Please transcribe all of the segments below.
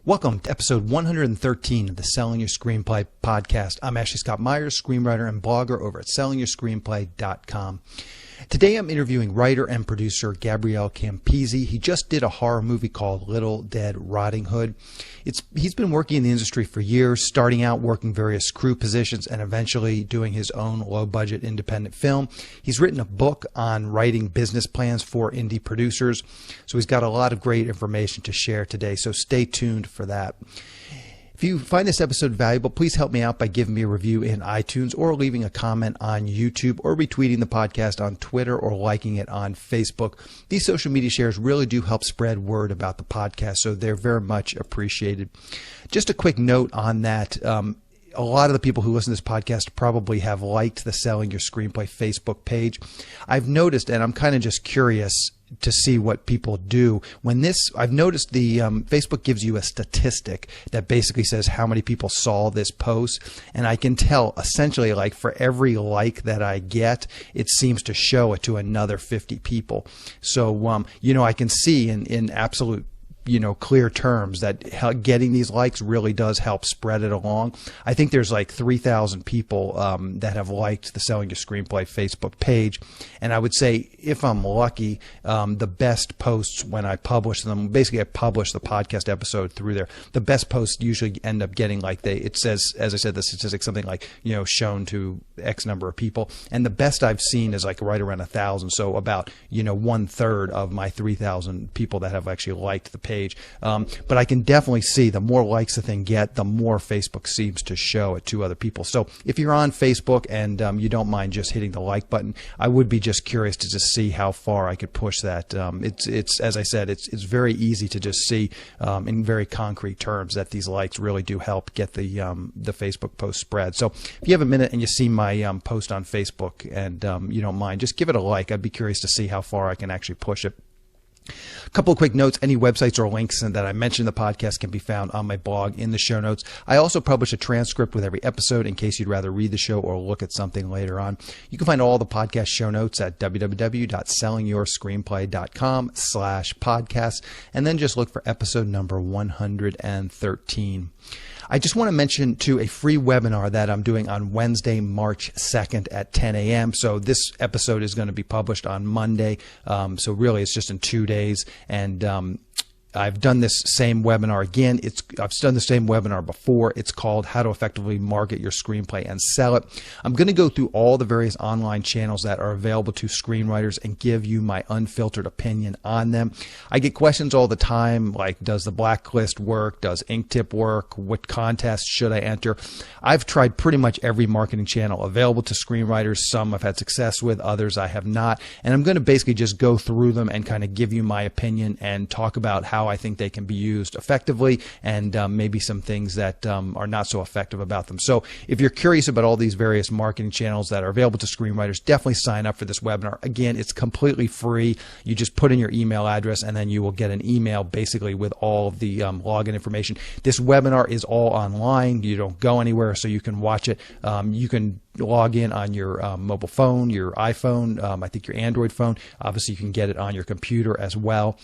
Welcome to episode 113 of the Selling Your Screenplay podcast. I'm Ashley Scott Myers, screenwriter and blogger over at sellingyourscreenplay.com. Today I'm interviewing writer and producer Gabriel Campisi. He just did a horror movie called Little Dead Riding Hood. He's been working in the industry for years, starting out working various crew positions and eventually doing his own low-budget independent film. He's written a book on writing business plans for indie producers, so he's got a lot of great information to share today, so stay tuned for that. If you find this episode valuable, please help me out by giving me a review in iTunes or leaving a comment on YouTube or retweeting the podcast on Twitter or liking it on Facebook. These social media shares really do help spread word about the podcast, so they're very much appreciated. Just a quick note on that. A lot of the people who listen to this podcast probably have liked the Selling Your Screenplay Facebook page. I've noticed, and I'm kind of just curious to see what people do. I've noticed the Facebook gives you a statistic that basically says how many people saw this post, and I can tell essentially like for every like that I get, it seems to show it to another 50 people. So, I can see in absolute clear terms that getting these likes really does help spread it along. I think there's like 3,000 people that have liked the Selling Your Screenplay Facebook page. And I would say if I'm lucky, the best posts when I publish them, basically I publish the podcast episode through there, the best posts usually end up getting it says, as I said, the statistic, something like, shown to X number of people. And the best I've seen is like right around 1,000. So about, 1/3 of my 3,000 people that have actually liked the page. But I can definitely see the more likes the thing get, the more Facebook seems to show it to other people. So if you're on Facebook and you don't mind just hitting the like button, I would be just curious to just see how far I could push that. It's as I said, it's very easy to just see in very concrete terms that these likes really do help get the Facebook post spread. So if you have a minute and you see my post on Facebook and you don't mind, just give it a like. I'd be curious to see how far I can actually push it. A couple of quick notes. Any websites or links that I mentioned in the podcast can be found on my blog in the show notes. I also publish a transcript with every episode in case you'd rather read the show or look at something later on. You can find all the podcast show notes at www.sellingyourscreenplay.com/podcast, and then just look for episode number 113. I just want to mention, too, a free webinar that I'm doing on Wednesday, March 2nd at 10 a.m. So this episode is going to be published on Monday. So really, it's just in 2 days. And I've done this same webinar again. I've done the same webinar before. It's called How to Effectively Market Your Screenplay and Sell It. I'm going to go through all the various online channels that are available to screenwriters and give you my unfiltered opinion on them. I get questions all the time like, does the blacklist work? Does Inktip work? What contests should I enter? I've tried pretty much every marketing channel available to screenwriters. Some I've had success with, others I have not. And I'm going to basically just go through them and kind of give you my opinion and talk about how I think they can be used effectively and maybe some things that are not so effective about them. So if you're curious about all these various marketing channels that are available to screenwriters, definitely sign up for this webinar. Again, it's completely free. You just put in your email address and then you will get an email basically with all of the login information. This webinar is all online. You don't go anywhere, so you can watch it. You can log in on your mobile phone, your iPhone, I think your Android phone. Obviously, you can get it on your computer as well.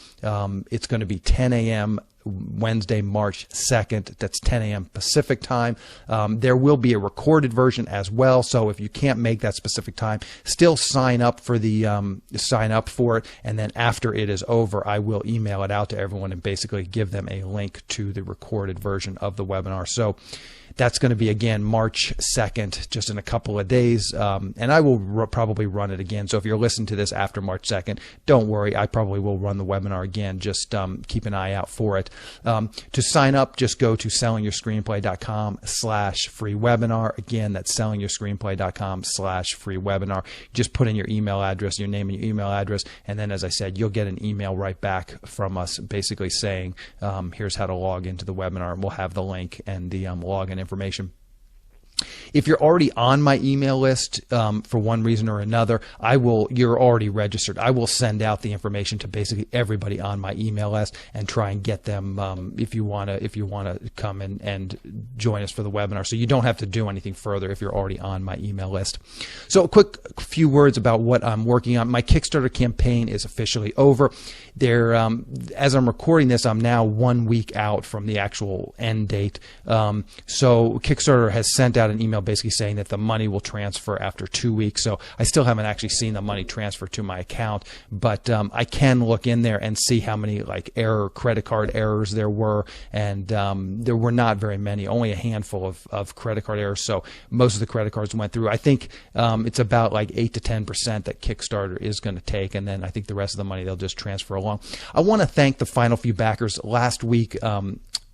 It's going to be 10 a.m. Wednesday, March 2nd. That's 10 a.m. Pacific time. There will be a recorded version as well. So if you can't make that specific time, still sign up for it. And then after it is over, I will email it out to everyone and basically give them a link to the recorded version of the webinar. So that's going to be, again, March 2nd, just in a couple of days. And I will probably run it again. So if you're listening to this after March 2nd, don't worry. I probably will run the webinar again. Just keep an eye out for it. To sign up, just go to sellingyourscreenplay.com/free webinar. Again, that's sellingyourscreenplay.com/free webinar. Just put in your email address, your name and your email address. And then, as I said, you'll get an email right back from us basically saying, here's how to log into the webinar. And we'll have the link and the login information. If you're already on my email list for one reason or another, you're already registered. I will send out the information to basically everybody on my email list and try and get them if you want to come and join us for the webinar. So you don't have to do anything further if you're already on my email list. So a quick few words about what I'm working on. My Kickstarter campaign is officially over. As I'm recording this, I'm now 1 week out from the actual end date. So Kickstarter has sent out an email basically saying that the money will transfer after 2 weeks. So I still haven't actually seen the money transfer to my account, but I can look in there and see how many credit card errors there were, and there were not very many, only a handful of credit card errors. So most of the credit cards went through. I think it's about 8 to 10% that Kickstarter is going to take, and then I think the rest of the money they'll just transfer along. I want to thank the final few backers. Last week,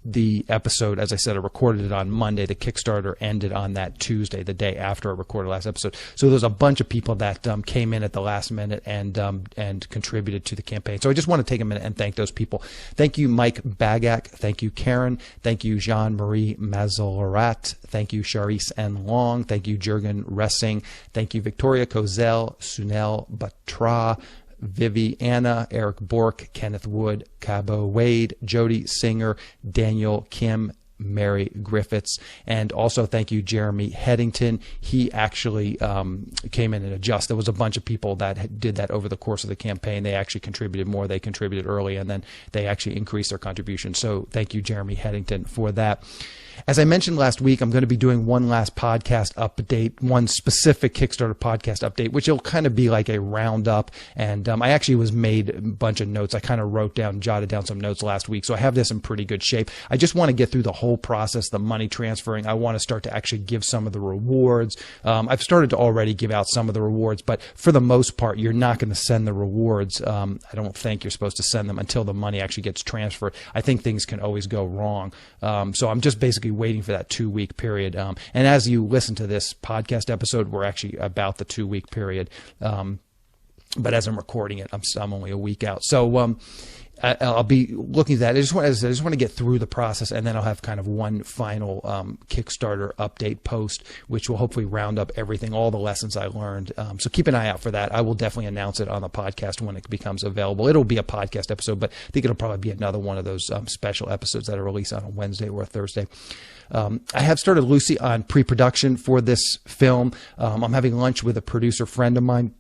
the episode, as I said, I recorded it on Monday. The Kickstarter ended on that Tuesday, the day after I recorded last episode. So there's a bunch of people that came in at the last minute and contributed to the campaign. So I just want to take a minute and thank those people. Thank you, Mike Bagak. Thank you, Karen. Thank you, Jean-Marie Mazorat. Thank you, Charisse N. Long. Thank you, Jurgen Ressing. Thank you, Victoria Kozel, Sunel Batra, Viviana, Eric Bork, Kenneth Wood, Cabo Wade, Jody Singer, Daniel Kim, Mary Griffiths, and also thank you, Jeremy Headington. He actually came in and adjusted. There was a bunch of people that did that over the course of the campaign. They actually contributed more. They contributed early, and then they actually increased their contribution. So thank you, Jeremy Headington, for that. As I mentioned last week, I'm going to be doing one last podcast update, one specific Kickstarter podcast update, which will kind of be like a roundup. And I actually made a bunch of notes. I kind of jotted down some notes last week. So I have this in pretty good shape. I just want to get through the whole process, the money transferring. I want to start to actually give some of the rewards. I've started to already give out some of the rewards, but for the most part, you're not going to send the rewards. I don't think you're supposed to send them until the money actually gets transferred. I think things can always go wrong. So I'm just basically waiting for that 2 week period. And as you listen to this podcast episode, we're actually about the 2 week period. But as I'm recording it, I'm only a week out. So I'll be looking at that. I just want to get through the process, and then I'll have kind of one final Kickstarter update post, which will hopefully round up everything, all the lessons I learned. So keep an eye out for that. I will definitely announce it on the podcast when it becomes available. It'll be a podcast episode, but I think it'll probably be another one of those special episodes that are released on a Wednesday or a Thursday. I have started Lucy on pre-production for this film. I'm having lunch with a producer friend of mine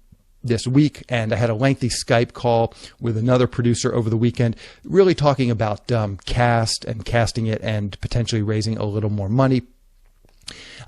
this week, and I had a lengthy Skype call with another producer over the weekend, really talking about cast and casting it and potentially raising a little more money.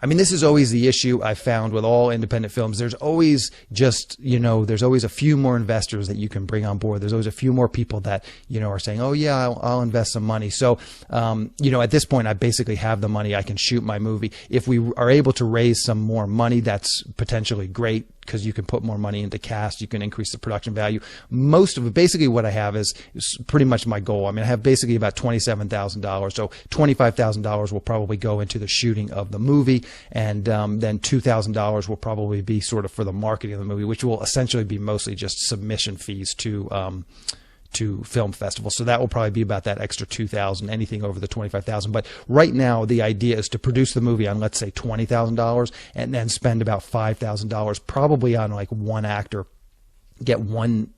I mean, this is always the issue I found with all independent films. There's always there's always a few more investors that you can bring on board. There's always a few more people that, are saying, oh yeah, I'll invest some money. So, at this point, I basically have the money. I can shoot my movie. If we are able to raise some more money, that's potentially great, because you can put more money into cast, you can increase the production value. Most of it, basically what I have is pretty much my goal. I mean, I have basically about $27,000. So $25,000 will probably go into the shooting of the movie, and then $2,000 will probably be sort of for the marketing of the movie, which will essentially be mostly just submission fees to film festivals. So that will probably be about that extra $2,000, anything over the $25,000. But right now, the idea is to produce the movie on, let's say, $20,000, and then spend about $5,000 probably on like one actor, get one,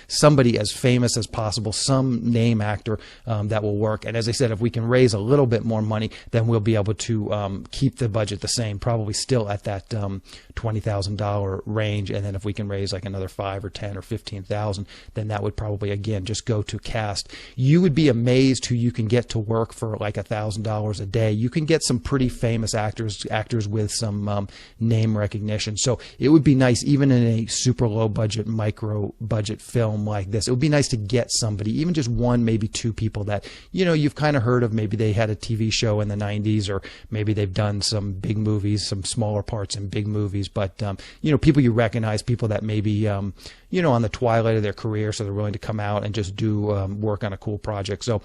somebody as famous as possible, some name actor that will work. And as I said, if we can raise a little bit more money, then we'll be able to keep the budget the same, probably still at that $20,000 range. And then if we can raise like another 5 or 10 or 15,000, then that would probably, again, just go to cast. You would be amazed who you can get to work for like $1,000 a day. You can get some pretty famous actors with some name recognition. So it would be nice, even in a super low budget, micro budget film like this, it would be nice to get somebody, even just one, maybe two people that you've kind of heard of. Maybe they had a TV show in the 90s, or maybe they've done some big movies, some smaller parts in big movies, but people you recognize, people that maybe on the twilight of their career, so they're willing to come out and just do work on a cool project. So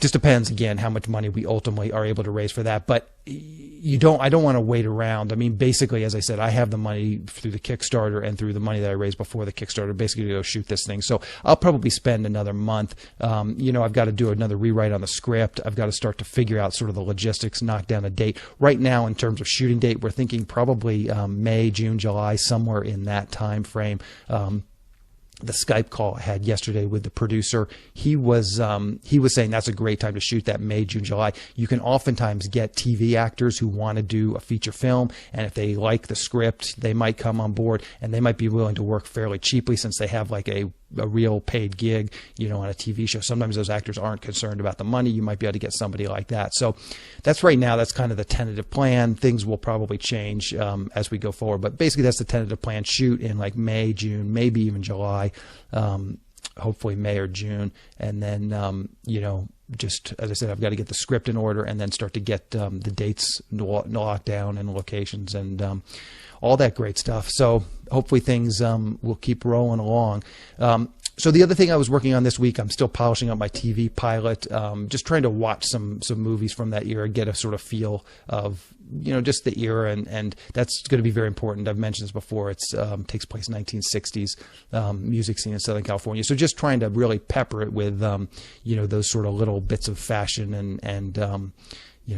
Just depends, again, how much money we ultimately are able to raise for that. But I don't want to wait around. I mean, basically, as I said, I have the money through the Kickstarter and through the money that I raised before the Kickstarter basically to go shoot this thing. So I'll probably spend another month. I've got to do another rewrite on the script. I've got to start to figure out sort of the logistics, knock down a date. Right now, in terms of shooting date, we're thinking probably May, June, July, somewhere in that time frame. The Skype call I had yesterday with the producer, he was saying that's a great time to shoot, that May, June, July. You can oftentimes get TV actors who want to do a feature film, and if they like the script, they might come on board, and they might be willing to work fairly cheaply since they have like a real paid gig, on a TV show. Sometimes those actors aren't concerned about the money. You might be able to get somebody like that. So that's right now, that's kind of the tentative plan. Things will probably change as we go forward, but basically that's the tentative plan. Shoot in like May, June, maybe even July, hopefully May or June. And then, just as I said, I've got to get the script in order and then start to get the dates locked down and locations and all that great stuff. So hopefully things will keep rolling along. So the other thing I was working on this week, I'm still polishing up my TV pilot, just trying to watch some movies from that era, get a sort of feel of, just the era, and that's going to be very important. I've mentioned this before. It takes place in 1960s music scene in Southern California. So just trying to really pepper it with, those sort of little bits of fashion and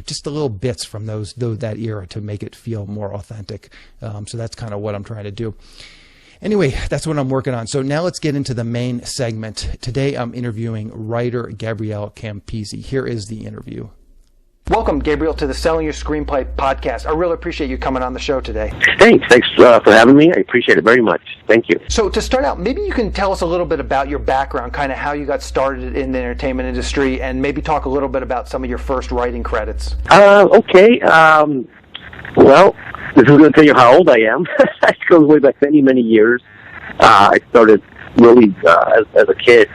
just the little bits from that era to make it feel more authentic. So that's kind of what I'm trying to do. Anyway, that's what I'm working on. So now let's get into the main segment. Today I'm interviewing writer Gabriel Campisi. Here is the interview. Welcome, Gabriel, to the Selling Your Screenplay podcast. I really appreciate you coming on the show today. Thanks for having me. I appreciate it very much. Thank you. So to start out, maybe you can tell us a little bit about your background, kind of how you got started in the entertainment industry, and maybe talk a little bit about some of your first writing credits. Okay. Well, this is going to tell you how old I am. It goes way back many, many years. I started really as a kid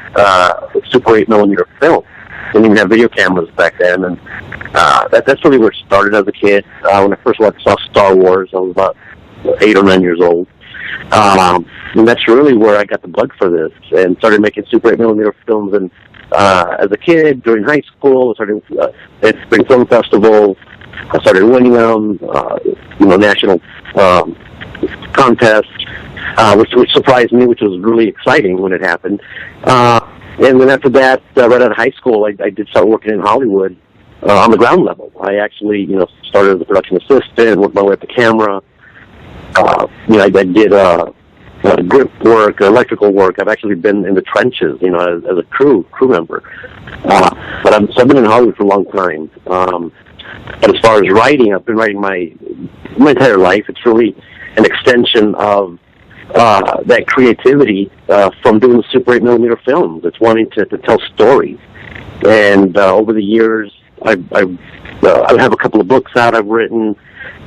with Super 8 millimeter film. Didn't even have video cameras back then, and that's really where it started as a kid. When I first saw Star Wars, I was about 8 or 9 years old, and that's really where I got the bug for this, and started making Super 8 millimeter films. And as a kid, during high school, I started at Spring Film Festival. I started winning them, national contests, which surprised me, which was really exciting when it happened. And then after that, right out of high school, I did start working in Hollywood on the ground level. I actually, started as a production assistant, worked my way up the camera. I did grip work, electrical work. I've actually been in the trenches, as a crew member. But I've been in Hollywood for a long time. But as far as writing, I've been writing my entire life. It's really an extension of that creativity from doing the Super 8 millimeter films. It's wanting to tell stories. And over the years, I have a couple of books out I've written.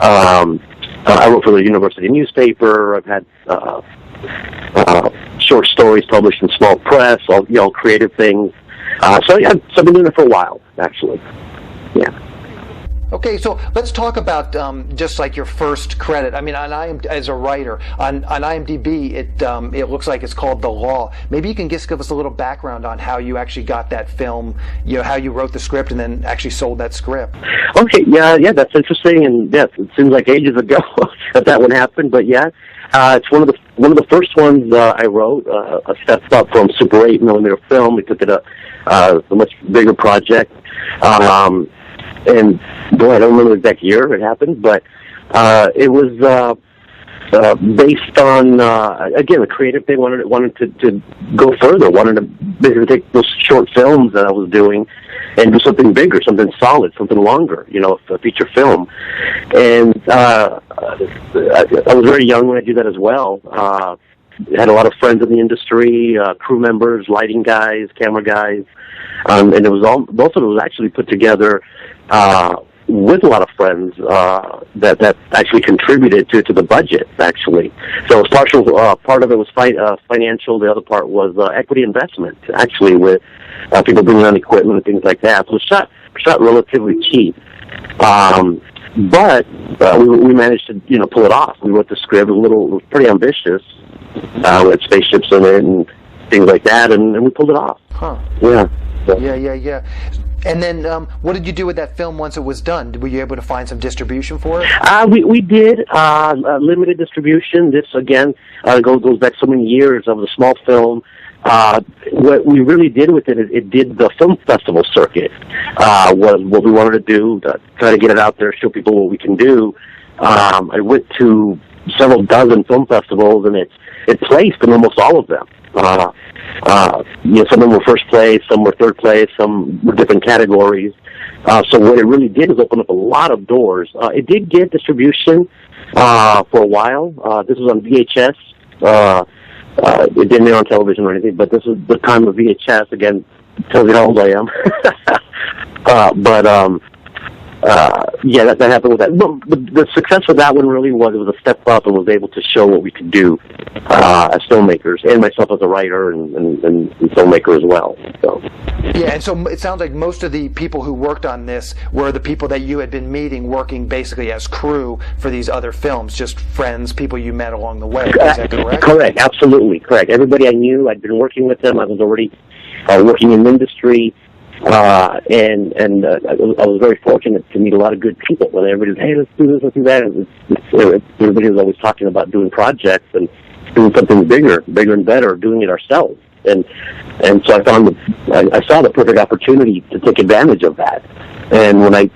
I wrote for the university newspaper. I've had short stories published in small press, all creative things. So I've been doing it for a while, actually. Yeah. Okay, so let's talk about just like your first credit. I mean, as a writer on IMDb, it looks like it's called The Law. Maybe you can just give us a little background on how you actually got that film. How you wrote the script and then actually sold that script. Okay, yeah, that's interesting, and yes, it seems like ages ago that one happened, but yeah, it's one of the first ones I wrote. A step up from Super 8 millimeter film. We took it a much bigger project. And boy, I don't remember the exact year it happened, but it was based on again a creative thing. Wanted to go further. Wanted to basically take those short films that I was doing and do something bigger, something solid, something longer. A feature film. And I was very young when I did that as well. Had a lot of friends in the industry, crew members, lighting guys, camera guys, and it was most of it was actually put together with a lot of friends that actually contributed to the budget, actually. So it was part of it was financial, the other part was equity investment, actually, with people bringing on equipment and things like that. So it was shot relatively cheap. But we managed to pull it off. We wrote the script, it was pretty ambitious. We had spaceships in it and things like that, and we pulled it off. Huh. Yeah. Yeah. And then what did you do with that film once it was done? Were you able to find some distribution for it? We did limited distribution. This, again, goes back so many years of the small film. What we really did with it is it did the film festival circuit. What we wanted to do, to try to get it out there, show people what we can do. I went to several dozen film festivals, and it placed in almost all of them. Some of them were first place, some were third place, some were different categories. So what it really did is open up a lot of doors. It did get distribution for a while. This was on VHS. It didn't air on television or anything, but this is the time of VHS. Again, tells you how old I am. That happened with that. The success of that one really was it was a step up and was able to show what we could do as filmmakers, and myself as a writer and filmmaker as well. So. Yeah, and so it sounds like most of the people who worked on this were the people that you had been meeting, working basically as crew for these other films, just friends, people you met along the way. Is that correct? Correct, absolutely correct. Everybody I knew, I'd been working with them. I was already working in the industry. I was very fortunate to meet a lot of good people. When everybody was, hey, let's do this, let's do that. Everybody was always talking about doing projects and doing something bigger and better, doing it ourselves. And so I saw the perfect opportunity to take advantage of that. And when I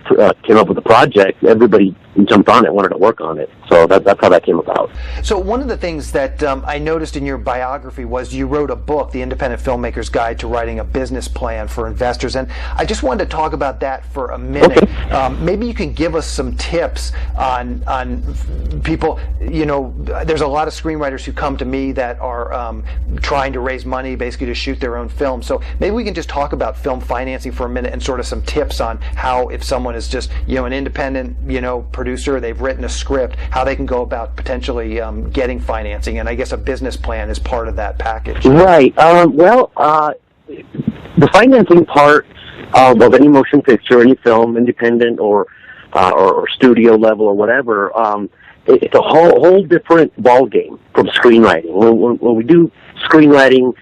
came up with the project, everybody jumped on it, wanted to work on it. So that's how that came about. So one of the things that I noticed in your biography was you wrote a book, The Independent Filmmaker's Guide to Writing a Business Plan for Investors. And I just wanted to talk about that for a minute. Okay. Maybe you can give us some tips on people. You know, there's a lot of screenwriters who come to me that are trying to raise money basically to shoot their own film. So maybe we can just talk about film financing for a minute and sort of some tips on how, if someone is just, an independent, producer, they've written a script, how they can go about potentially getting financing. And I guess a business plan is part of that package. Right. The financing part of any motion picture, any film, independent or studio level or whatever, it's a whole different ball game from screenwriting. When we do screenwriting,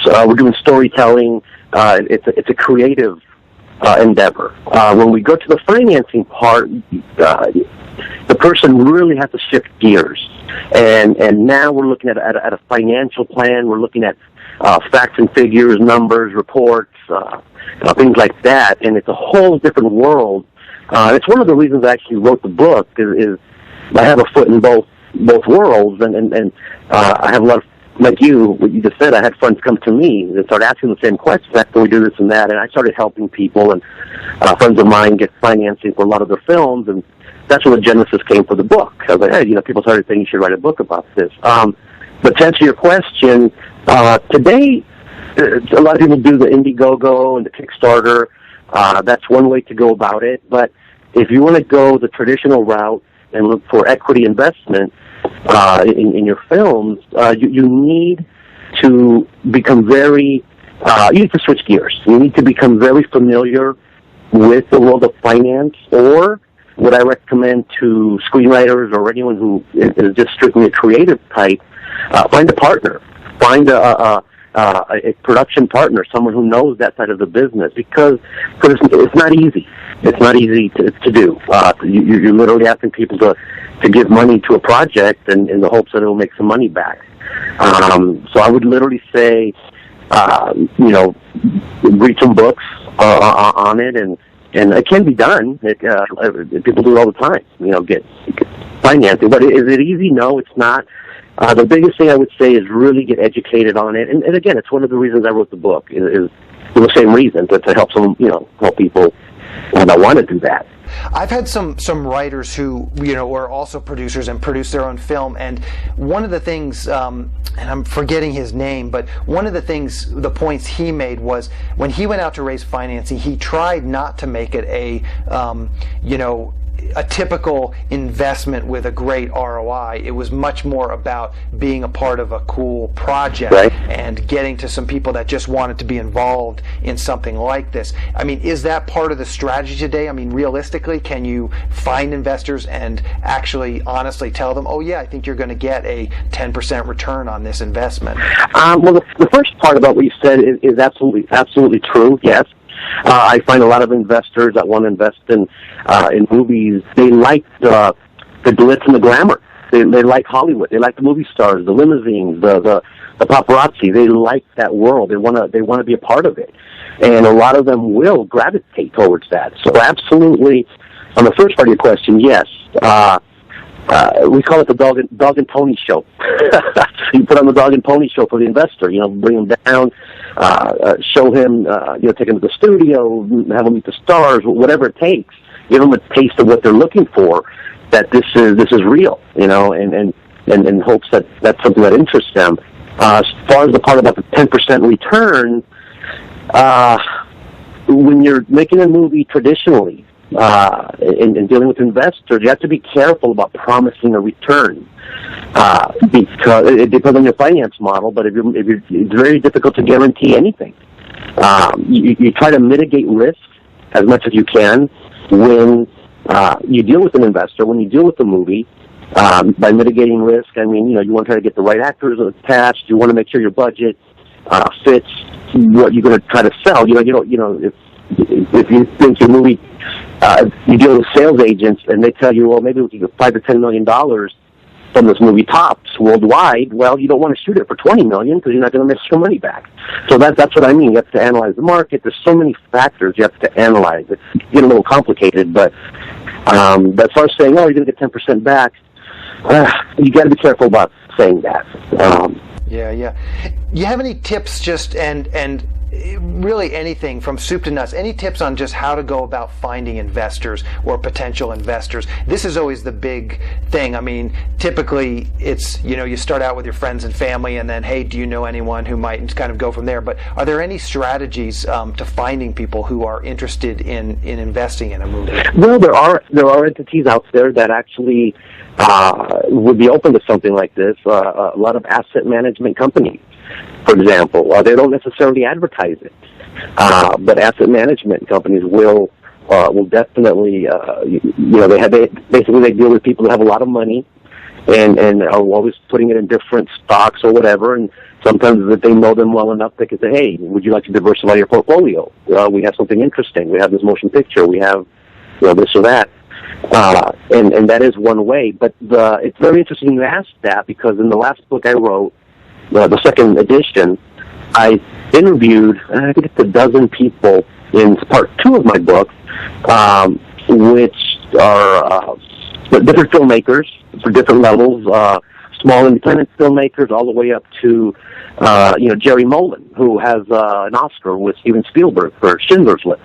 we're doing storytelling. It's a creative endeavor. When we go to the financing part, the person really has to shift gears, and now we're looking at a financial plan. We're looking at facts and figures, numbers, reports, things like that, and it's a whole different world. It's one of the reasons I actually wrote the book is I have a foot in both worlds, and I have a lot of, like what you just said, I had friends come to me and start asking the same questions. How can we do this and that? And I started helping people, and friends of mine get financing for a lot of their films, and that's where the genesis came for the book. I was like, hey, people started saying you should write a book about this. But to answer your question, today, a lot of people do the Indiegogo and the Kickstarter. That's one way to go about it. But if you want to go the traditional route and look for equity investment in your films, you need to become you need to switch gears. You need to become very familiar with the world of finance, or what I recommend to screenwriters or anyone who is just strictly a creative type, find a partner. Find a production partner, someone who knows that side of the business, because it's not easy. It's not easy to do. You're literally asking people to give money to a project in the hopes that it will make some money back. So I would literally say, read some books on it, and it can be done. People do it all the time. Get financing. But is it easy? No, it's not. The biggest thing I would say is really get educated on it. And again, it's one of the reasons I wrote the book. Is for the same reason, to help help people that want to do that. I've had some writers who are also producers and produce their own film, and one of the things, and I'm forgetting his name, but one of the points he made was when he went out to raise financing, he tried not to make it a typical investment with a great ROI. It was much more about being a part of a cool project, right, and getting to some people that just wanted to be involved in something like this. I mean, is that part of the strategy today? I mean, realistically, can you find investors and actually honestly tell them, oh yeah, I think you're going to get a 10% return on this investment? Well, the first part about what you said is absolutely true, yes. I find a lot of investors that want to invest in movies, they like the glitz and the glamour. They like Hollywood. They like the movie stars, the limousines, the paparazzi. They like that world. They want to be a part of it, and a lot of them will gravitate towards that. So absolutely, on the first part of your question, yes. We call it the dog and pony show. You put on the dog and pony show for the investor. Bring him down, show him, take him to the studio, have him meet the stars, whatever it takes. Give them a taste of what they're looking for. That this is real, and in hopes that that's something that interests them. As far as the part about the 10% return, when you're making a movie traditionally, in dealing with investors, you have to be careful about promising a return, because it depends on your finance model. But if it's very difficult to guarantee anything. You try to mitigate risk as much as you can when you deal with an investor, when you deal with a movie. By mitigating risk, I mean, you want to try to get the right actors attached. You want to make sure your budget fits what you're going to try to sell. If you think your movie, you deal with sales agents and they tell you, well, maybe we can get $5 to $10 million from this movie tops worldwide. Well, you don't want to shoot it for $20 million because you're not going to make your money back. So that's what I mean. You have to analyze the market. There's so many factors you have to analyze. It's getting a little complicated, but as far as saying, oh, you're going to get 10% back, you got to be careful about saying that. Yeah. You have any tips, just and really anything from soup to nuts, any tips on just how to go about finding investors or potential investors? This is always the big thing. I mean, typically it's, you start out with your friends and family and then, hey, do you know anyone who might, kind of go from there. But are there any strategies to finding people who are interested in investing in a movie? Well, there are entities out there that actually would be open to something like this. A lot of asset management companies, for example, they don't necessarily advertise it, but asset management companies will definitely, they deal with people that have a lot of money and are always putting it in different stocks or whatever. And sometimes if they know them well enough, they can say, hey, would you like to diversify your portfolio? We have something interesting. We have this motion picture. We have this or that. And that is one way. But it's very interesting you asked that, because in the last book I wrote, the second edition, I interviewed, I think it's a dozen people in part 2 of my book, which are different filmmakers for different levels, small independent filmmakers all the way up to, Jerry Molen, who has an Oscar with Steven Spielberg for Schindler's List.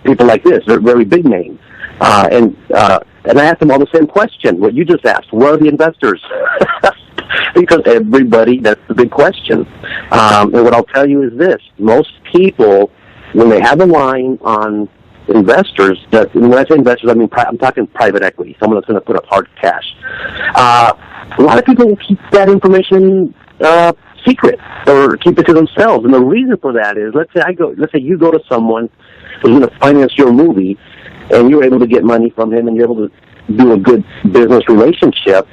People like this, they're very big names. And I asked them all the same question, what you just asked. Where are the investors? Because everybody, that's the big question. And what I'll tell you is this. Most people, when they have a line on investors, when I say investors, I mean, I'm talking private equity, someone that's going to put up hard cash. A lot of people will keep that information secret or keep it to themselves. And the reason for that is, let's say you go to someone who's going to finance your movie, and you're able to get money from him, and you're able to do a good business relationship.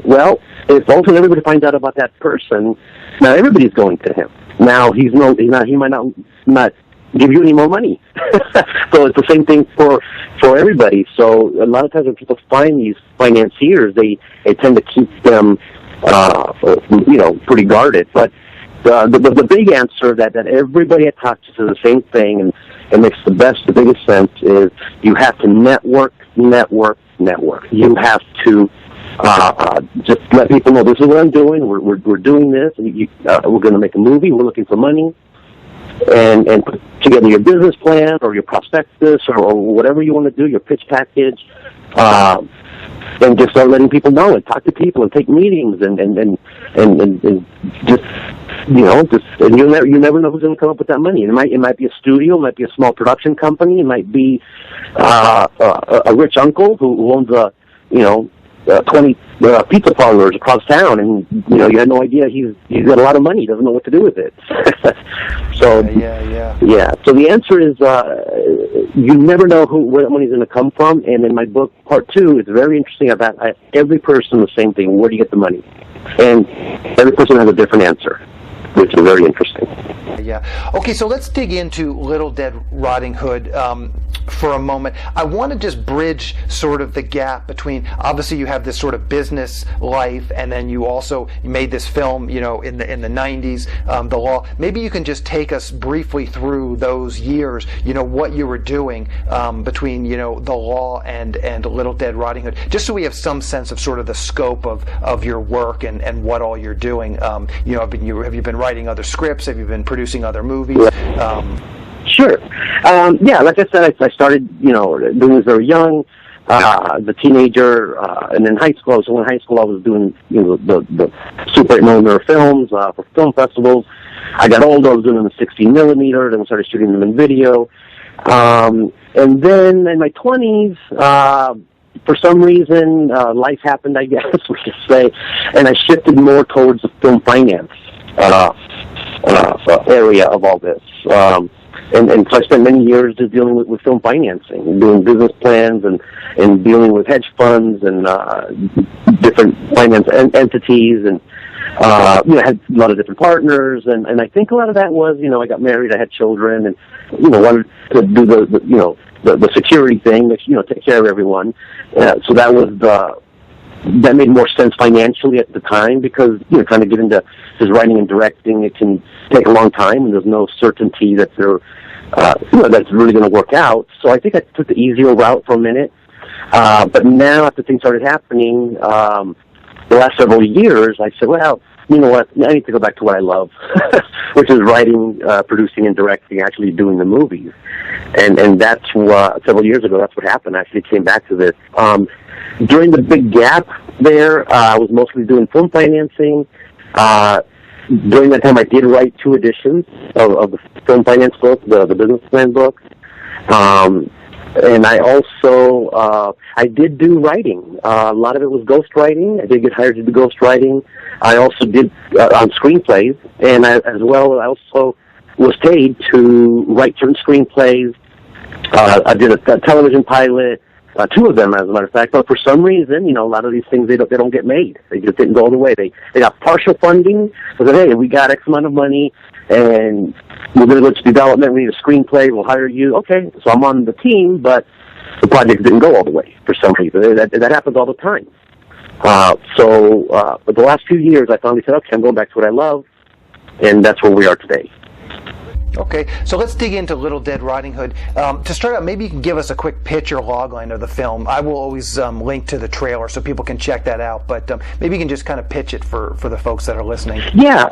Well, if ultimately everybody finds out about that person, now everybody's going to him. Now he might not give you any more money. So it's the same thing for everybody. So a lot of times when people find these financiers, they tend to keep them, pretty guarded. But the big answer that everybody I talk to the same thing, and it makes the biggest sense, is you have to network. You have to just let people know, this is what I'm doing. We're doing this. And we're going to make a movie. We're looking for money, and put together your business plan or your prospectus or whatever you want to do, your pitch package, and just start letting people know and talk to people and take meetings and just and you never know who's going to come up with that money. It might be a studio, it might be a small production company, it might be a rich uncle who owns 20 pizza parlors across town, and you had no idea he's got a lot of money, doesn't know what to do with it. So yeah. So the answer is you never know where that money's going to come from. And in my book, part 2, it's very interesting about every person the same thing. Where do you get the money? And every person has a different answer, which is very interesting. Yeah. Okay, so let's dig into Little Dead Riding Hood for a moment. I want to just bridge sort of the gap between, obviously you have this sort of business life, and then you made this film, in the 90s, The Law. Maybe you can just take us briefly through those years, what you were doing between, The Law and Little Dead Riding Hood, just so we have some sense of sort of the scope of your work and what all you're doing. Have you been writing other scripts? Have you been producing other movies? Sure. Like I said, I started, doing this very young, the teenager, and in high school. So in high school, I was doing, the Super 8 millimeter films for film festivals. I got older, I was doing them in 16 millimeter, then we started shooting them in video. And then in my 20s, for some reason, life happened, I guess we could say, and I shifted more towards the film finance area of all this. And so I spent many years just dealing with film financing, doing business plans and dealing with hedge funds and different finance entities, and I had a lot of different partners, and I think a lot of that was, I got married, I had children, and wanted to do the security thing, take care of everyone. So that made more sense financially at the time, because trying to get into just writing and directing, it can take a long time, and there's no certainty that that's really going to work out. So I think I took the easier route for a minute. But now, after things started happening, the last several years, I said, well, you know what, I need to go back to what I love, which is writing, producing, and directing, actually doing the movies. And that's what, several years ago, that's what happened. I actually came back to this. During the big gap there, I was mostly doing film financing. During that time, I did write 2 editions of the film finance book, the business plan book. And I also, I did do writing. A lot of it was ghost writing. I did get hired to do ghost writing. I also did on screenplays, and I also was paid to write certain screenplays. I did a television pilot, 2 of them, as a matter of fact. But for some reason, a lot of these things, they don't get made. They just didn't go all the way. They got partial funding. They said, hey, we got X amount of money, and we're going to go to development. We need a screenplay. We'll hire you. Okay, so I'm on the team, but the project didn't go all the way for some reason. That happens all the time. So for the last few years, I finally said, okay, I'm going back to what I love, and that's where we are today. Okay, so let's dig into Little Dead Riding Hood. To start out, maybe you can give us a quick pitch or logline of the film. I will always link to the trailer so people can check that out, but maybe you can just kind of pitch it for the folks that are listening. Yeah,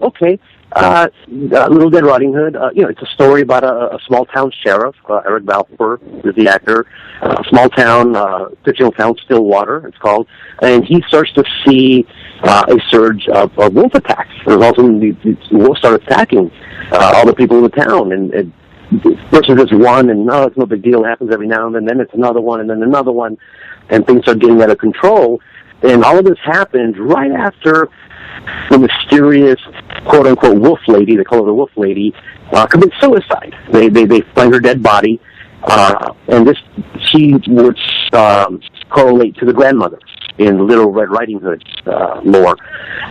okay. Little Dead Riding Hood, it's a story about a small town sheriff, Eric Balfour is the actor, a small town, fictional town, Stillwater, it's called, and he starts to see a surge of wolf attacks. There's also these wolves start attacking all the people in the town, and first it's just one, and no, it's no big deal, it happens every now and then it's another one, and then another one, and things start getting out of control, and all of this happens right after the mysterious quote-unquote wolf lady, they call her the wolf lady, commits suicide. They find her dead body, and she would correlate to the grandmother in Little Red Riding Hood lore.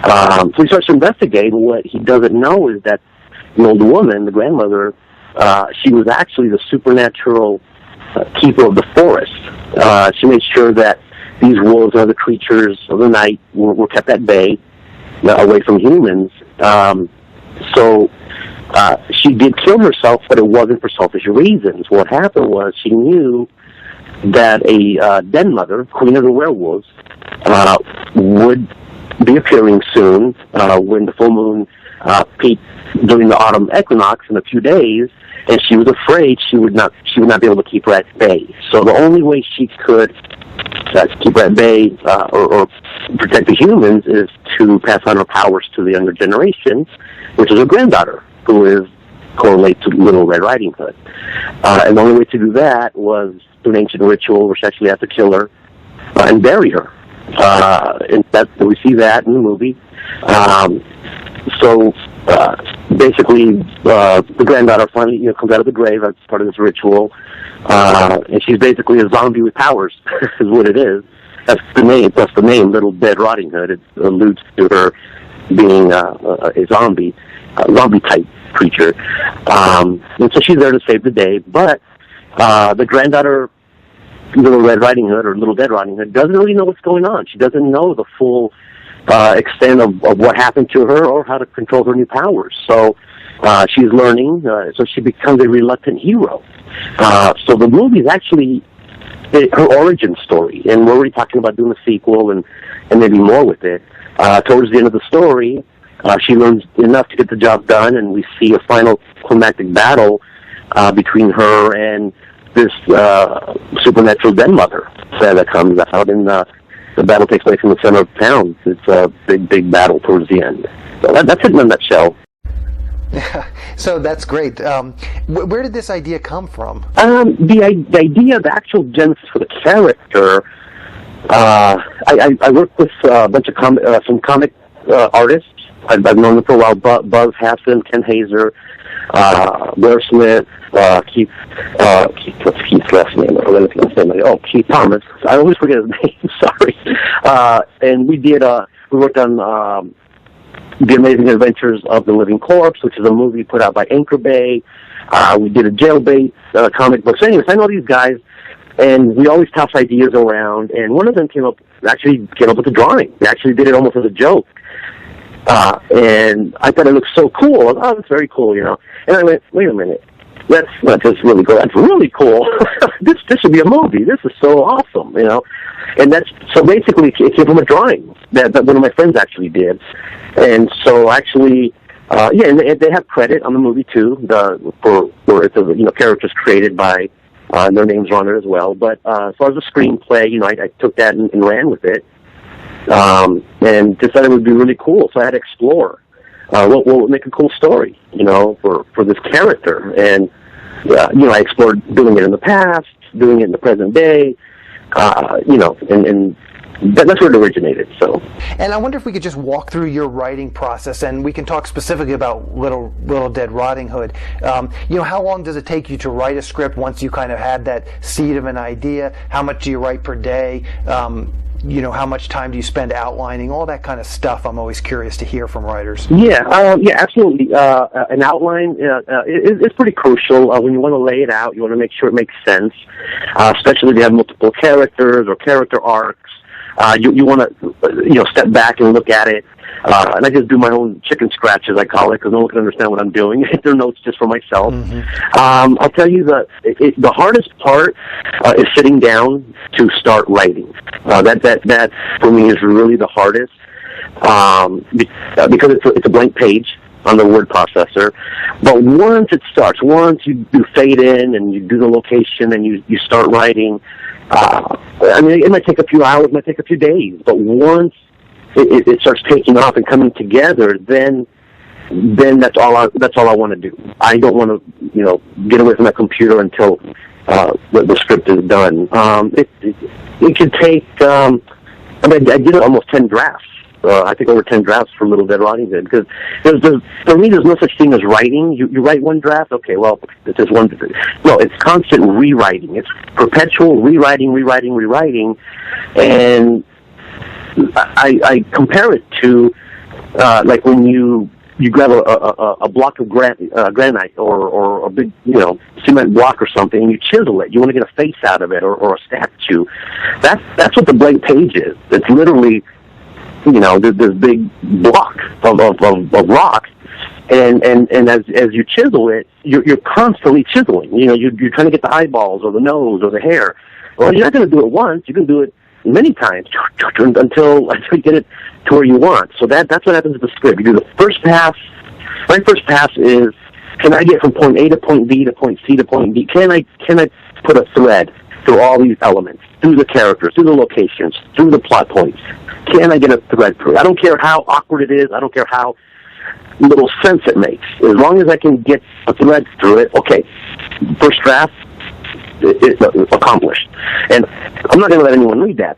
So he starts to investigate. What he doesn't know is that the old woman, the grandmother, she was actually the supernatural keeper of the forest. She made sure that these wolves and other creatures of the night were kept at bay, away from humans. So she did kill herself, but it wasn't for selfish reasons. What happened was she knew that a den mother, queen of the werewolves, would be appearing soon when the full moon peaked during the autumn equinox in a few days, and she was afraid she would not be able to keep her at bay. So the only way she could keep her at bay or protect the humans is to pass on her powers to the younger generation, which is her granddaughter, who correlates to Little Red Riding Hood. And the only way to do that was through an ancient ritual where she actually has to kill her and bury her. And we see that in the movie. So basically, the granddaughter finally comes out of the grave as part of this ritual, and she's basically a zombie with powers, is what it is. That's the name, Little Dead Riding Hood. It alludes to her being a zombie. zombie-type creature. And so she's there to save the day, but the granddaughter, Little Red Riding Hood, or Little Dead Riding Hood, doesn't really know what's going on. She doesn't know the full extent of what happened to her or how to control her new powers. So she's learning, so she becomes a reluctant hero. So the movie is actually her origin story, and we're already talking about doing a sequel and maybe more with it. Towards the end of the story, she learns enough to get the job done, and we see a final climactic battle between her and this supernatural den mother that comes out, and the battle takes place in the center of town. It's a big battle towards the end. So that's it in a nutshell. So that's great. Where did this idea come from? The idea, the actual genesis for the character, I work with a bunch of some comic artists. I've known them for a while. Buzz Hassan, Ken Hazer, Blair Smith, Keith. What's Keith's last name? Keith Thomas. I always forget his name. Sorry. And we worked on The Amazing Adventures of the Living Corpse, which is a movie put out by Anchor Bay. We did a Jailbait comic book. So anyways, I know these guys, and we always toss ideas around, and one of them came up with a drawing. They actually did it almost as a joke. And I thought it looked so cool. Oh, that's very cool, you know. And I went, wait a minute. That's not just really cool. That's really cool. This should be a movie. This is so awesome, you know. And so basically it came from a drawing that one of my friends actually did. And so actually, and they have credit on the movie too, for it's characters created by, their names are on it as well. But as far as the screenplay, I took that and ran with it. And decided it would be really cool. So I had to explore what would make a cool story, for this character. And I explored doing it in the past, doing it in the present day, and that's where it originated. So, and I wonder if we could just walk through your writing process, and we can talk specifically about Little Dead Riding Hood. How long does it take you to write a script once you kind of had that seed of an idea? How much do you write per day? How much time do you spend outlining? All that kind of stuff. I'm always curious to hear from writers. Yeah, absolutely. An outline is pretty crucial. When you want to lay it out, you want to make sure it makes sense, especially if you have multiple characters or character arcs. You want to, step back and look at it. And I just do my own chicken scratch, as I call it, because no one can understand what I'm doing. They're notes just for myself. Mm-hmm. I'll tell you the hardest part is sitting down to start writing. That for me is really the hardest, because it's a blank page on the word processor. But once it starts, once you fade in and you do the location and you start writing, it might take a few hours, it might take a few days, but once it starts taking off and coming together, then that's all I want to do. I don't want to, get away from that computer until the script is done. It could take. I did almost 10 drafts. I think over 10 drafts for Little Dead Riding Hood, because for me, there's no such thing as writing. You write one draft, okay, well, it's just one. No, it's constant rewriting. It's perpetual rewriting, and I compare it to like when you grab a block of granite or a big cement block or something, and you chisel it. You want to get a face out of it or a statue. That's what the blank page is. It's literally this big block of rock, and as you chisel it, you're constantly chiseling. You're trying to get the eyeballs or the nose or the hair. Well, you're not going to do it once. You can do it many times until you get it to where you want. So that's what happens with the script. You do the first pass. My first pass is, can I get from point A to point B to point C to point D? Can I put a thread through all these elements, through the characters, through the locations, through the plot points? Can I get a thread through it? I don't care how awkward it is. I don't care how little sense it makes. As long as I can get a thread through it, okay. First draft, accomplished. And I'm not going to let anyone read that.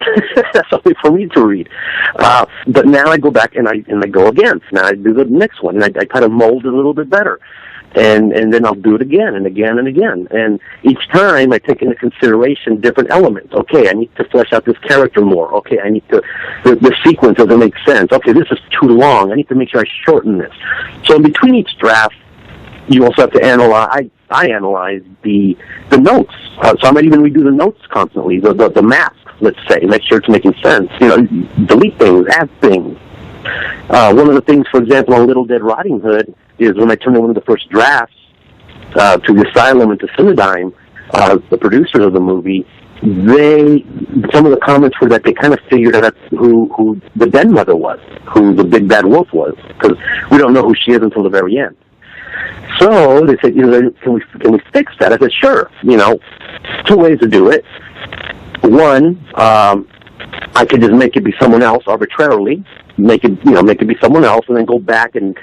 That's something for me to read. But now I go back and I go again. Now I do the next one, and I kind of mold it a little bit better. And then I'll do it again and again and again. And each time I take into consideration different elements. Okay, I need to flesh out this character more. Okay, I need to, the sequence doesn't make sense. Okay, this is too long. I need to make sure I shorten this. So in between each draft, you also have to analyze, I analyze the notes. So I might even redo the notes constantly, the math, let's say, make sure it's making sense. Delete things, add things. One of the things, for example, on Little Dead Riding Hood, is when I turned in one of the first drafts to the Asylum and to Cinedigm, the producers of the movie, some of the comments were that they kind of figured out who the den mother was, who the big bad wolf was, because we don't know who she is until the very end. So they said, can we fix that? I said, sure. Two ways to do it. One, I could just make it be someone else arbitrarily, make it be someone else, and then go back and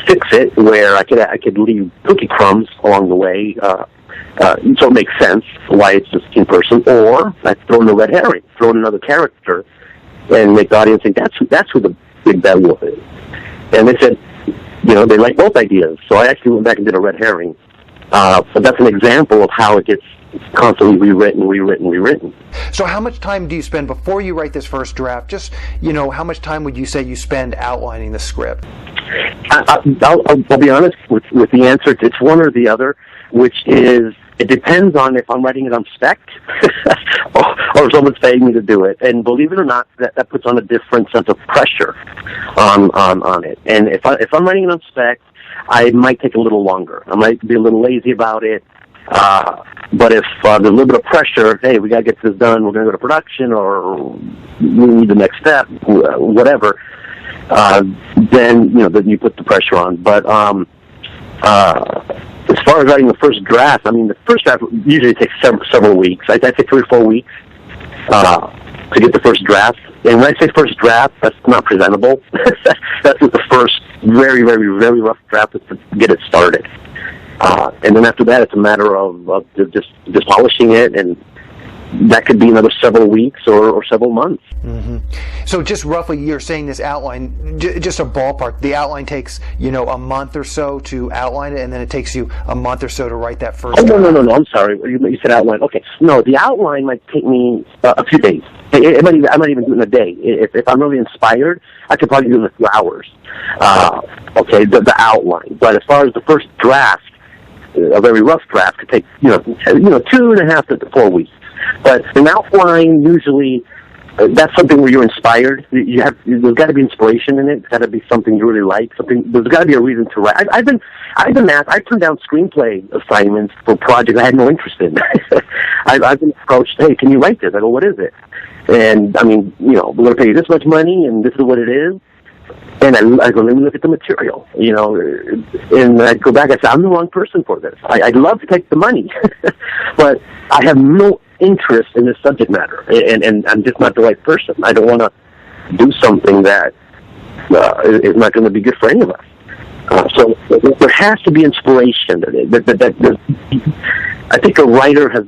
fix it where I could leave cookie crumbs along the way, so it makes sense why it's just in person. Or I throw in a red herring, throw in another character, and make the audience think that's who the big bad wolf is. And they said, they like both ideas. So I actually went back and did a red herring. But that's an example of how it gets constantly rewritten. So how much time do you spend before you write this first draft? Just, how much time would you say you spend outlining the script? I'll be honest with the answer. It's one or the other, which is, it depends on if I'm writing it on spec or if someone's paying me to do it. And believe it or not, that puts on a different sense of pressure on it. And if I'm writing it on spec, I might take a little longer. I might be a little lazy about it. But if there's a little bit of pressure, hey, we got to get this done, we're going to go to production, or we need the next step, whatever, then you put the pressure on. But as far as writing the first draft, the first draft usually takes several weeks. I take 3 or 4 weeks to get the first draft. And when I say first draft, that's not presentable. That's just the first very, very, very rough draft to get it started. And then after that, it's a matter of just polishing it, and that could be another several weeks or several months. Mm-hmm. So just roughly, you're saying this outline, just a ballpark, the outline takes, a month or so to outline it, and then it takes you a month or so to write that first draft? No, I'm sorry. You said outline. Okay. No, the outline might take me a few days. I might even do it in a day. If I'm really inspired, I could probably do it in a few hours. Okay, the outline. But as far as the first draft, a very rough draft could take, 2.5 to 4 weeks. But an outline, usually, that's something where you're inspired. There's got to be inspiration in it. It's got to be something you really like. There's got to be a reason to write. I've been asked. I turned down screenplay assignments for projects I had no interest in. I've been approached. Hey, can you write this? I go, what is it? And we're going to pay you this much money, and this is what it is. And I go, let me look at the material, and I go back, I say, I'm the wrong person for this. I'd love to take the money, but I have no interest in this subject matter, and I'm just not the right person. I don't want to do something that is not going to be good for any of us. So there has to be inspiration. I think a writer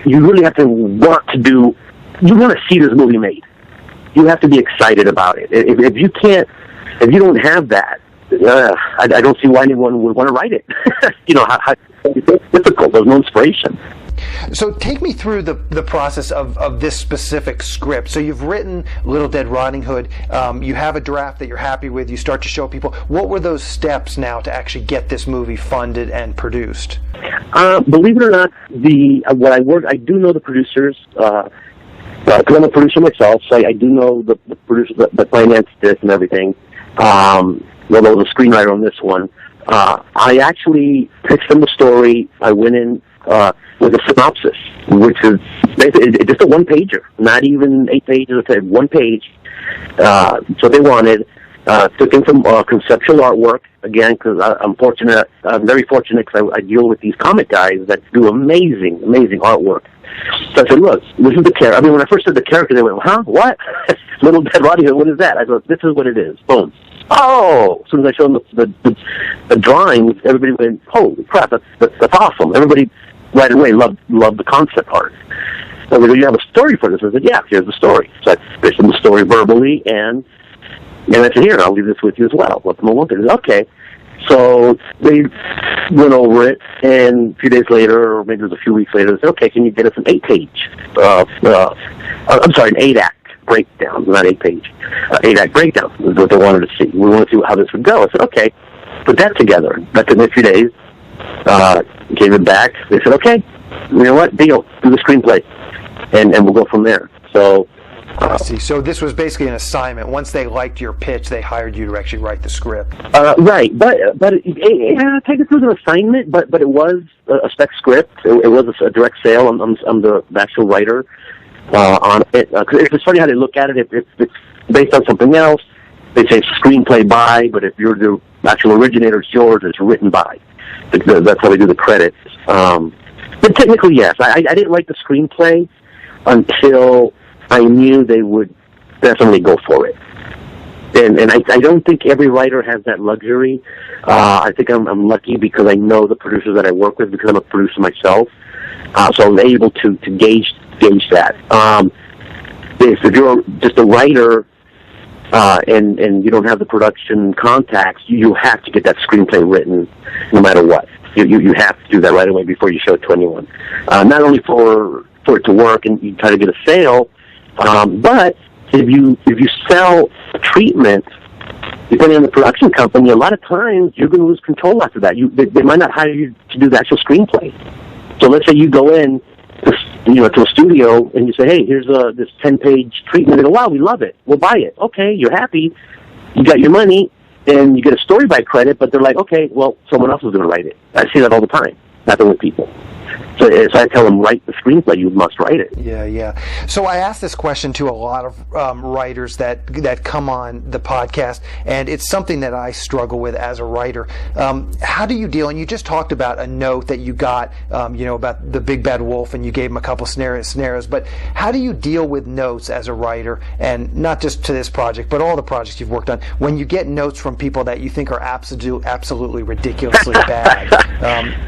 you really have to want to you want to see this movie made. You have to be excited about it. If you don't have that, I don't see why anyone would want to write it. It's difficult. There's no inspiration. So take me through the process of this specific script. So you've written Little Dead Riding Hood. You have a draft that you're happy with. You start to show people. What were those steps now to actually get this movie funded and produced? Believe it or not, I do know the producers. Because I'm a producer myself, so I do know the producers that financed this and everything. Although the screenwriter on this one, I actually pitched them the story. I went in with a synopsis, which is basically just a one-pager, not even 8 pages. I said 1 page. So they wanted. Took in some conceptual artwork again, because I'm very fortunate because I deal with these comic guys that do amazing artwork. So I said, look, this is the character. When I first said the character, they went, huh? What? Little Dead Riding Hood, what is that? I go, this is what it is. Boom. Oh! As soon as I showed them the drawings, everybody went, holy crap, that's awesome. Everybody right away loved the concept art. So they go, you have a story for this? I said, yeah, here's the story. So I pitched them the story verbally, and I said, here, I'll leave this with you as well. Let them look at it. Okay. So they went over it, and a few days later, or maybe it was a few weeks later, they said, okay, can you get us an 8-page, an 8-act breakdown, not 8-page, 8-act breakdown is what they wanted to see. We wanted to see how this would go. I said, okay, put that together. That took me a few days. Gave it back. They said, okay, you know what, deal, do the screenplay, and we'll go from there. So, I see. So this was basically an assignment. Once they liked your pitch, they hired you to actually write the script. Right, but take it as an assignment, but it was a spec script. It was a direct sale. I'm the actual writer on it. It's funny how they look at it. If it's based on something else, they say screenplay by, but if you're the actual originator, it's yours. It's written by. That's how they do the credits. But technically, yes. I didn't write the screenplay until I knew they would definitely go for it. And I don't think every writer has that luxury. I think I'm lucky because I know the producers that I work with because I'm a producer myself. So I'm able to gauge that. If you're just a writer and you don't have the production contacts, you have to get that screenplay written no matter what. You have to do that right away before you show it to anyone. Not only for it to work and you try to get a sale, but if you sell a treatment, depending on the production company, a lot of times you're going to lose control after that. They might not hire you to do the actual screenplay. So let's say you go in, to a studio and you say, hey, here's this 10-page treatment. They go, wow, we love it. We'll buy it. Okay, you're happy. You got your money, and you get a story by credit, but they're like, okay, well, someone else is going to write it. I see that all the time, happening with people. So I tell them, write the screenplay. You must write it. Yeah. So I asked this question to a lot of writers that come on the podcast, and it's something that I struggle with as a writer. How do you deal? And you just talked about a note that you got, about the big bad wolf, and you gave him a couple scenarios. But how do you deal with notes as a writer, and not just to this project, but all the projects you've worked on, when you get notes from people that you think are absolutely ridiculously bad?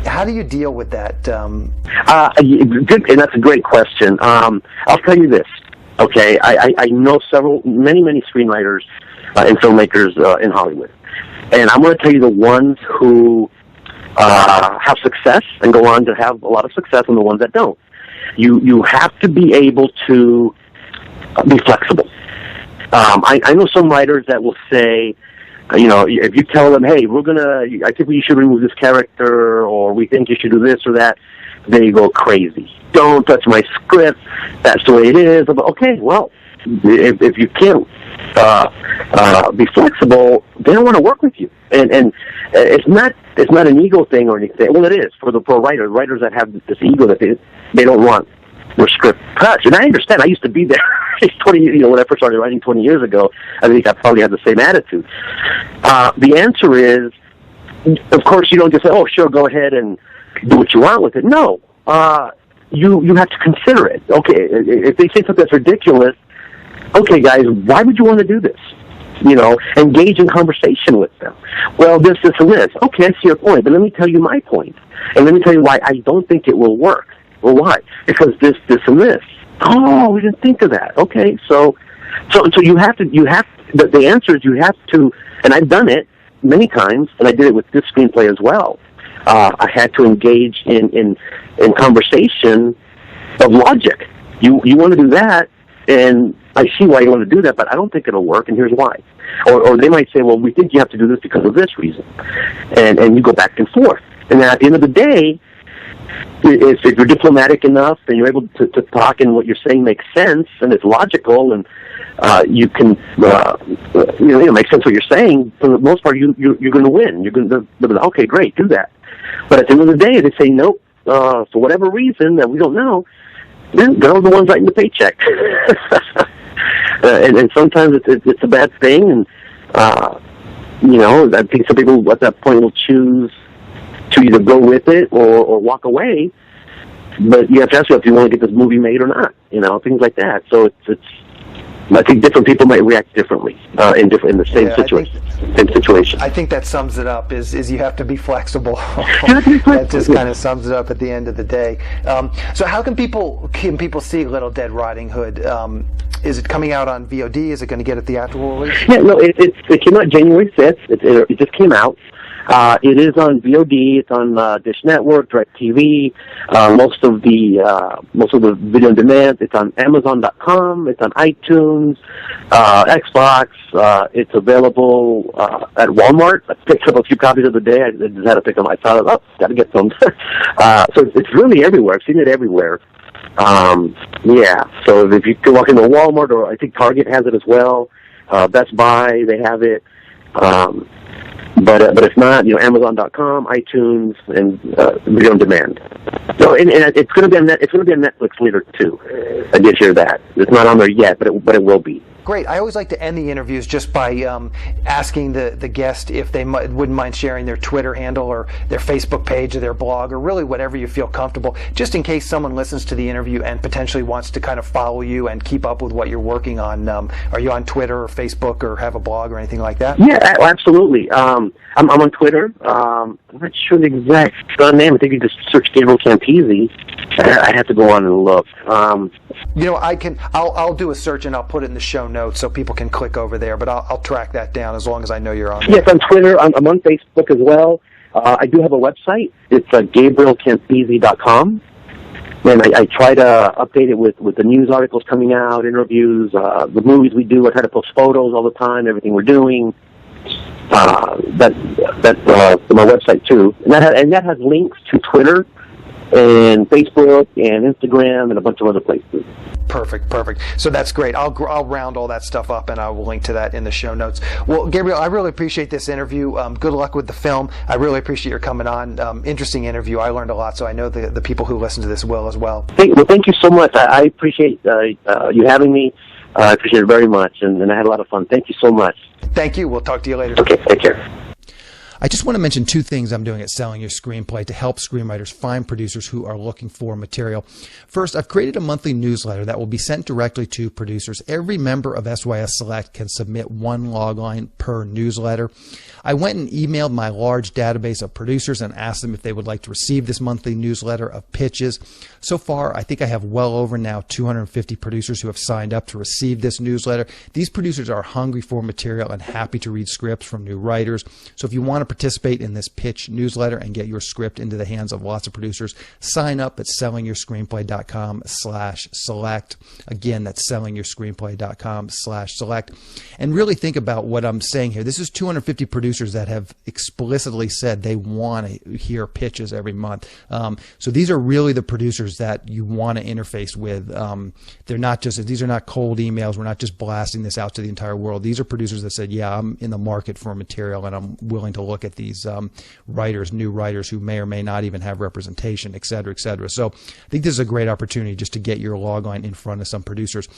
How do you deal with that? Good, and that's a great question. I'll tell you this, okay? I know many screenwriters and filmmakers in Hollywood, and I'm going to tell you the ones who have success and go on to have a lot of success, and the ones that don't. You have to be able to be flexible. I know some writers that will say, if you tell them, hey, I think we should remove this character, or we think you should do this or that, they go crazy. Don't touch my script. That's the way it is. Okay, well, if you can't be flexible, they don't want to work with you. And it's not an ego thing or anything. Well, it is for writers that have this ego that they don't want their script touched. And I understand. I used to be there 20. When I first started writing 20 years ago, I think I probably had the same attitude. The answer is, of course, you don't just say, "Oh, sure, go ahead and do what you want with it." No, you have to consider it. Okay, if they say something that's ridiculous, okay, guys, why would you want to do this? Engage in conversation with them. Well, this, and this. Okay, I see your point, but let me tell you my point, and let me tell you why I don't think it will work. Well, why? Because this, and this. Oh, we didn't think of that. Okay, so you have to. The answer is you have to, and I've done it many times, and I did it with this screenplay as well. I had to engage in conversation of logic. You want to do that, and I see why you want to do that, but I don't think it'll work, and here's why. Or they might say, well, we think you have to do this because of this reason, and you go back and forth. And then at the end of the day, if you're diplomatic enough and you're able to talk and what you're saying makes sense and it's logical and you can make sense what you're saying, for the most part you're going to win. You're going to be like, okay, great, do that. But at the end of the day, they say nope for whatever reason that we don't know. Then they're the ones writing the paycheck. and sometimes it's a bad thing, and I think some people at that point will choose to either go with it or walk away. But you have to ask yourself if you want to get this movie made or not. Things like that. So I think different people might react differently in the same situation. I think that sums it up. Is you have to be flexible. That just kind of sums it up at the end of the day. So how can people see Little Dead Riding Hood? Is it coming out on VOD? Is it going to get a theatrical release? Yeah, no, it came out January 5th. It just came out. It is on VOD. It's on Dish Network, DirecTV, most of the video on demand. It's on Amazon.com. It's on iTunes, Xbox. It's available at Walmart. I picked up a few copies of the day. I just had to pick them. I thought, got to get some. So it's really everywhere. I've seen it everywhere. Yeah. So if you can walk into Walmart, or I think Target has it as well. Best Buy, they have it. But if not, Amazon.com, iTunes, and video on demand. So and it's going to be on Netflix later too. I did hear that. It's not on there yet, but it will be. Great. I always like to end the interviews just by asking the guest if they wouldn't mind sharing their Twitter handle or their Facebook page or their blog, or really whatever you feel comfortable, just in case someone listens to the interview and potentially wants to kind of follow you and keep up with what you're working on. Are you on Twitter or Facebook or have a blog or anything like that? Yeah, absolutely. I'm on Twitter. I'm not sure the exact name. I think you just search Gabriel Campisi. I have to go on and look. I'll do a search and I'll put it in the show notes so people can click over there, but I'll track that down as long as I know you're on there. Yes, on Twitter. I'm on Facebook as well. I do have a website. It's GabrielCampisi.com. And I try to update it with the news articles coming out, interviews, the movies we do. I try to post photos all the time, everything we're doing. That's my website too. And that has links to Twitter and Facebook and Instagram and a bunch of other places. Perfect. So that's great. I'll round all that stuff up and I will link to that in the show notes. Well, Gabriel, I really appreciate this interview. Good luck with the film. I really appreciate your coming on. Interesting interview. I learned a lot, so I know the people who listen to this will as well. Thank you so much. I appreciate you having me. I appreciate it very much, and I had a lot of fun. Thank you so much. Thank you. We'll talk to you later. Okay, take care. I just want to mention two things I'm doing at Selling Your Screenplay to help screenwriters find producers who are looking for material. First, I've created a monthly newsletter that will be sent directly to producers. Every member of SYS Select can submit one logline per newsletter. I went and emailed my large database of producers and asked them if they would like to receive this monthly newsletter of pitches. So far, I think I have well over now 250 producers who have signed up to receive this newsletter. These producers are hungry for material and happy to read scripts from new writers. So if you want to participate in this pitch newsletter and get your script into the hands of lots of producers, sign up at sellingyourscreenplay.com/select. Again, that's sellingyourscreenplay.com/select. And really think about what I'm saying here. This is 250 producers that have explicitly said they want to hear pitches every month. So these are really the producers that you want to interface with. These are not cold emails. We're not just blasting this out to the entire world. These are producers that said, yeah, I'm in the market for material and I'm willing to look at these new writers who may or may not even have representation, et cetera, et cetera. So I think this is a great opportunity just to get your logline in front of some producers.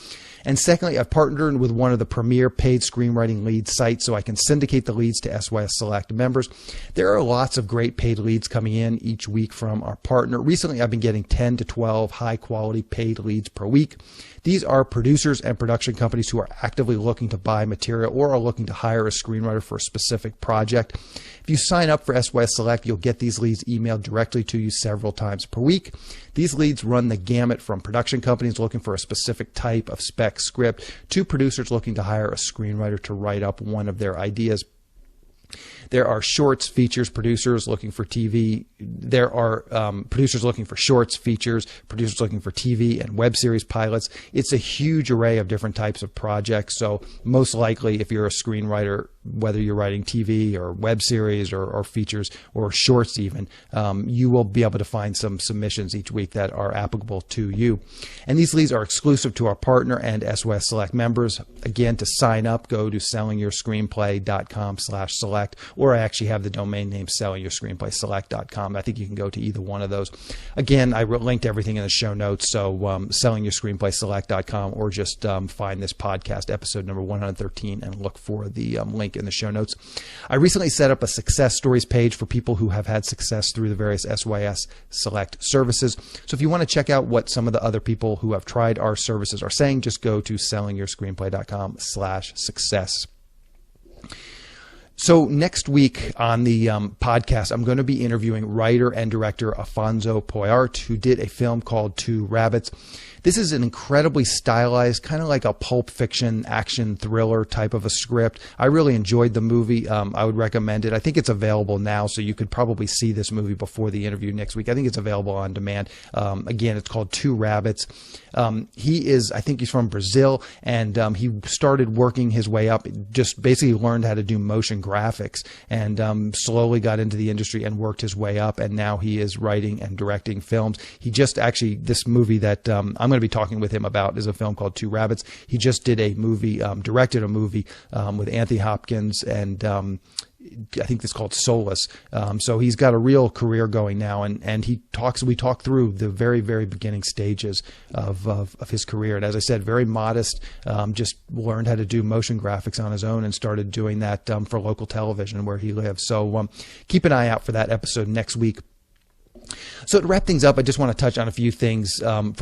And secondly, I've partnered with one of the premier paid screenwriting lead sites so I can syndicate the leads to SYS Select members. There are lots of great paid leads coming in each week from our partner. Recently, I've been getting 10 to 12 high-quality paid leads per week. These are producers and production companies who are actively looking to buy material or are looking to hire a screenwriter for a specific project. If you sign up for SYS Select, you'll get these leads emailed directly to you several times per week. These leads run the gamut from production companies looking for a specific type of spec script to producers looking to hire a screenwriter to write up one of their ideas. There are shorts, features, producers looking for TV. There are producers looking for shorts, features, producers looking for TV and web series pilots. It's a huge array of different types of projects. So most likely, if you're a screenwriter, whether you're writing TV or web series or features or shorts even, you will be able to find some submissions each week that are applicable to you. And these leads are exclusive to our partner and SYS Select members. Again, to sign up, go to sellingyourscreenplay.com/select, or I actually have the domain name sellingyourscreenplayselect.com. I think You can go to either one of those. Again, I linked everything in the show notes, so sellingyourscreenplayselect.com, or just find this podcast, episode number 113, and look for the link in the show notes. I recently set up a success stories page for people who have had success through the various SYS Select services. So if you want to check out what some of the other people who have tried our services are saying, just go to sellingyourscreenplay.com/success. So next week on the podcast, I'm going to be interviewing writer and director Afonso Poyart, who did a film called Two Rabbits. This is an incredibly stylized, kind of like a Pulp Fiction action thriller type of a script. I really enjoyed the movie. I would recommend it. I think it's available now, so you could probably see this movie before the interview next week. I think it's available on demand. Again, it's called Two Rabbits. I think he's from Brazil, and he started working his way up, just basically learned how to do motion graphics, and slowly got into the industry and worked his way up, and now he is writing and directing films. He just actually, this movie that I'm going to be talking with him about is a film called Two Rabbits. He just did a movie, directed a movie with Anthony Hopkins, and I think it's called SYS. So he's got a real career going now, and we talk through the very, very beginning stages of his career. And as I said, very modest, just learned how to do motion graphics on his own and started doing that for local television where he lives. So keep an eye out for that episode next week. So to wrap things up, I just want to touch on a few things from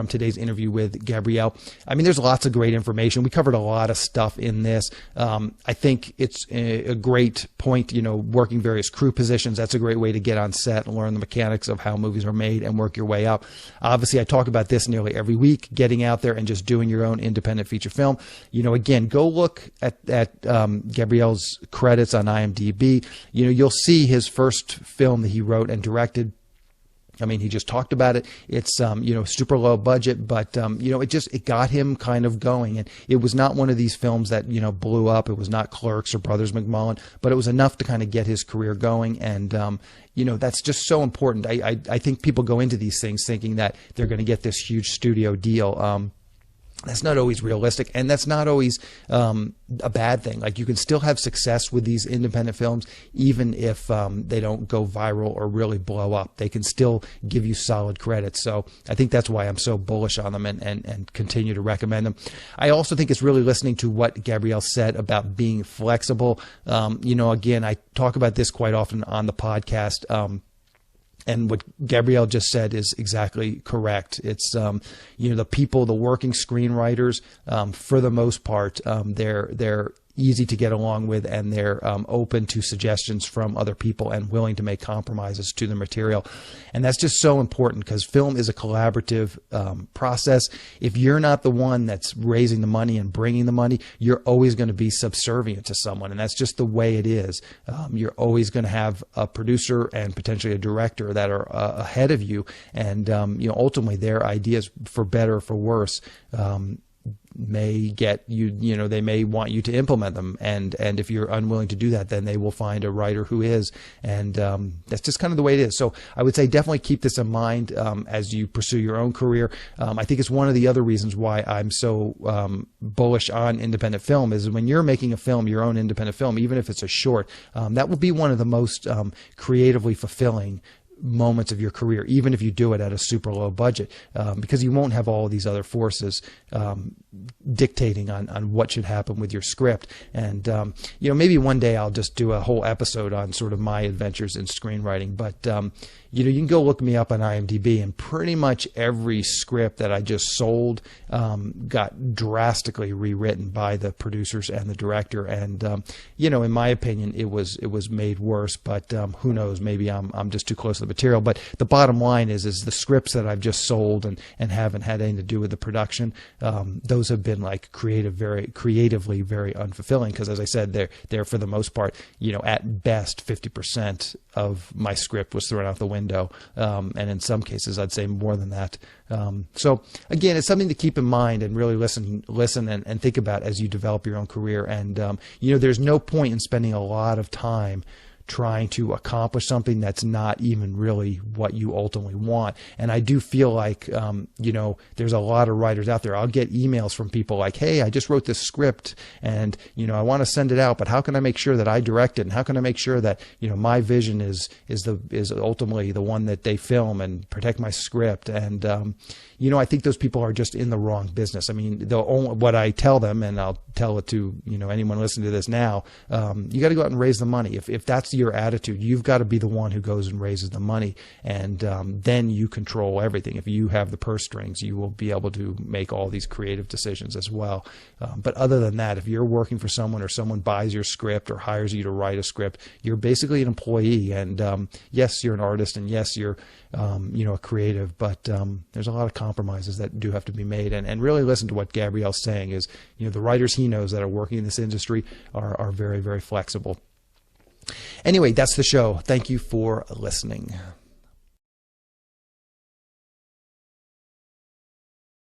today's interview with Gabriel. I mean, there's lots of great information. We covered a lot of stuff in this. I think it's a great point, working various crew positions. That's a great way to get on set and learn the mechanics of how movies are made and work your way up. Obviously, I talk about this nearly every week, getting out there and just doing your own independent feature film. Again, go look at Gabriel's credits on IMDb. You'll see his first film that he wrote and directed. I mean, he just talked about it. It's, super low budget, but, it got him kind of going. And it was not one of these films that, blew up. It was not Clerks or Brothers McMullen, but it was enough to kind of get his career going. And, that's just so important. I think people go into these things thinking that they're going to get this huge studio deal. That's not always realistic, and that's not always a bad thing. Like, you can still have success with these independent films, even if they don't go viral or really blow up. They can still give you solid credits. So I think that's why I'm so bullish on them and continue to recommend them. I also think it's really listening to what Gabriel said about being flexible. Again, I talk about this quite often on the podcast. And what Gabriel just said is exactly correct. It's, the working screenwriters, for the most part, they're easy to get along with, and they're open to suggestions from other people and willing to make compromises to the material. And that's just so important, because film is a collaborative process. If you're not the one that's raising the money and bringing the money, you're always going to be subservient to someone, and that's just the way it is. You're always going to have a producer and potentially a director that are ahead of you, and ultimately their ideas, for better or for worse, may get you, they may want you to implement them. And if you're unwilling to do that, then they will find a writer who is. And that's just kind of the way it is. So I would say definitely keep this in mind as you pursue your own career. I think it's one of the other reasons why I'm so bullish on independent film is when you're making a film, your own independent film, even if it's a short, that will be one of the most creatively fulfilling moments of your career, even if you do it at a super low budget, because you won't have all of these other forces dictating on what should happen with your script. And maybe one day I'll just do a whole episode on sort of my adventures in screenwriting. But you can go look me up on IMDb, and pretty much every script that I just sold got drastically rewritten by the producers and the director. And in my opinion, it was made worse. But who knows? Maybe I'm just too close to the material. But the bottom line is the scripts that I've just sold and haven't had anything to do with the production, those have been like creatively very unfulfilling, because as I said, they're for the most part, at best 50% of my script was thrown out the window, and in some cases I'd say more than that. So again, it's something to keep in mind and really listen and think about as you develop your own career. And there's no point in spending a lot of time trying to accomplish something that's not even really what you ultimately want. And I do feel like, there's a lot of writers out there. I'll get emails from people like, hey, I just wrote this script and, I want to send it out, but how can I make sure that I direct it? And how can I make sure that, my vision is ultimately the one that they film and protect my script? And, I think those people are just in the wrong business. I mean, what I tell them, and I'll tell it to, anyone listening to this now, you got to go out and raise the money. If that's your attitude, you've got to be the one who goes and raises the money, and then you control everything. If you have the purse strings, you will be able to make all these creative decisions as well. But other than that, if you're working for someone or someone buys your script or hires you to write a script, you're basically an employee. And yes, you're an artist, and yes, you're a creative, but there's a lot of compromises that do have to be made. And really listen to what Gabriel's saying is, the writers he knows that are working in this industry are very, very flexible. Anyway, that's the show. Thank you for listening.